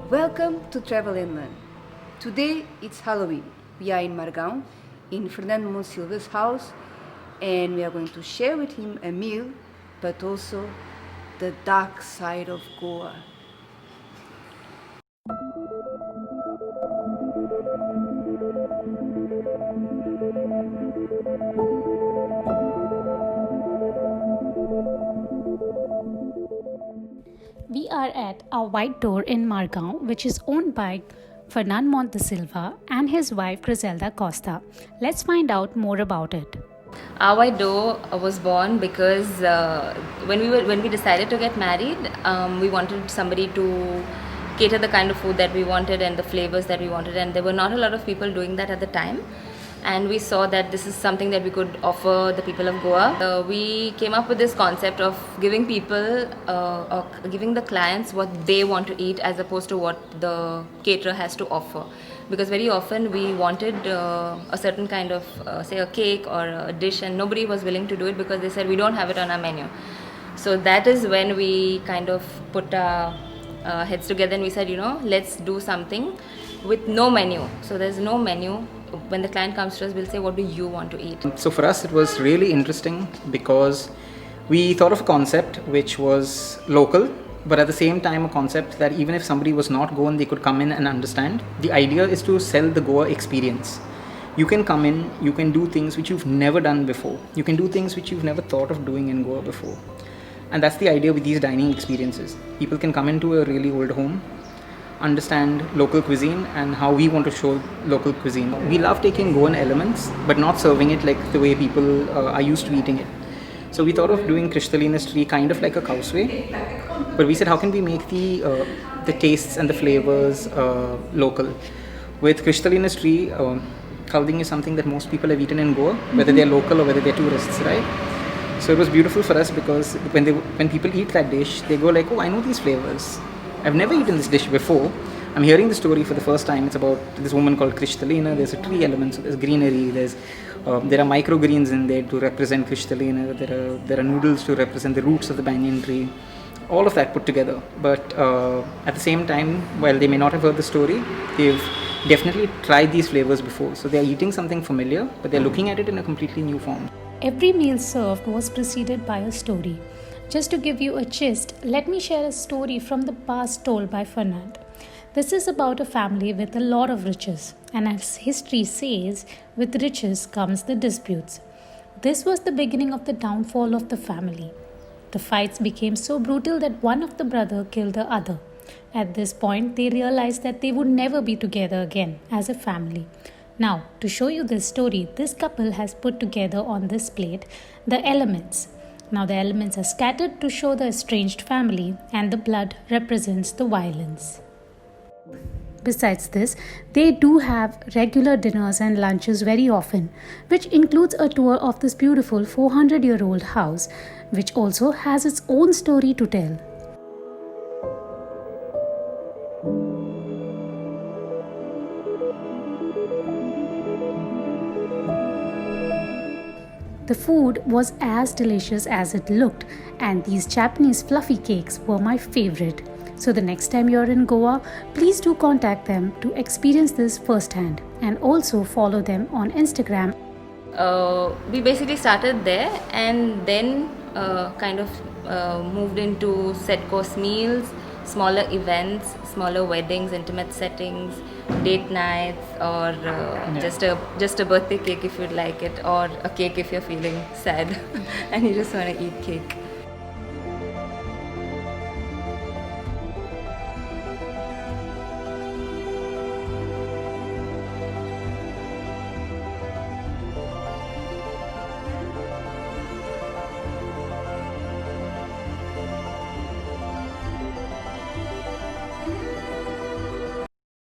Welcome to Travel and Learn. Today it's Halloween. We are in Margao, in Fernando Monsilva's house, and we are going to share with him a meal, but also the dark side of Goa. We are at a white door in Margao, which is owned by Fernando Monte de Silva and his wife Griselda Costa. Let's find out more about it. Our white door was born because when we decided to get married, we wanted somebody to cater the kind of food that we wanted and the flavors that we wanted, and there were not a lot of people doing that at the time. And we saw that this is something that we could offer the people of Goa. We came up with this concept of giving people, or giving the clients what they want to eat as opposed to what the caterer has to offer. Because very often we wanted a certain kind of, say, a cake or a dish, and nobody was willing to do it because they said we don't have it on our menu. So that is when we kind of put our heads together and we said, let's do something with no menu. So there's no menu. When the client comes to us, we'll say, what do you want to eat? So for us, it was really interesting because we thought of a concept which was local, but at the same time a concept that even if somebody was not Goan, they could come in and understand. The idea is to sell the Goa experience. You can come in, you can do things which you've never done before. You can do things which you've never thought of doing in Goa before. And that's the idea with these dining experiences. People can come into a really old home, understand local cuisine and how we want to show local cuisine. We love taking Goan elements but not serving it like the way people are used to eating it. So we thought of doing Kristalina's tree kind of like a causeway, but we said how can we make the tastes and the flavors local. With Kristalina's tree, khalding is something that most people have eaten in Goa, whether they're local or whether they're tourists, right? So it was beautiful for us because when people eat that dish, they go like, oh, I know these flavors. I've never eaten this dish before. I'm hearing the story for the first time. It's about this woman called Kristalina. There's a tree element, so there's greenery. There are microgreens in there to represent Kristalina. There are noodles to represent the roots of the banyan tree. All of that put together. But at the same time, while they may not have heard the story, they've definitely tried these flavors before. So they're eating something familiar, but they're looking at it in a completely new form. Every meal served was preceded by a story. Just to give you a gist, let me share a story from the past told by Fernand. This is about a family with a lot of riches, and as history says, with riches comes the disputes. This was the beginning of the downfall of the family. The fights became so brutal that one of the brothers killed the other. At this point, they realized that they would never be together again as a family. Now, to show you this story, this couple has put together on this plate the elements. Now the elements are scattered to show the estranged family, and the blood represents the violence. Besides this, they do have regular dinners and lunches very often, which includes a tour of this beautiful 400-year-old house, which also has its own story to tell. The food was as delicious as it looked, and these Japanese fluffy cakes were my favorite. So the next time you're in Goa, please do contact them to experience this firsthand, and also follow them on Instagram. We basically started there and then kind of moved into set course meals, smaller events, smaller weddings, intimate settings, date nights, or just a birthday cake if you'd like it, or a cake if you're feeling sad and you just want to eat cake.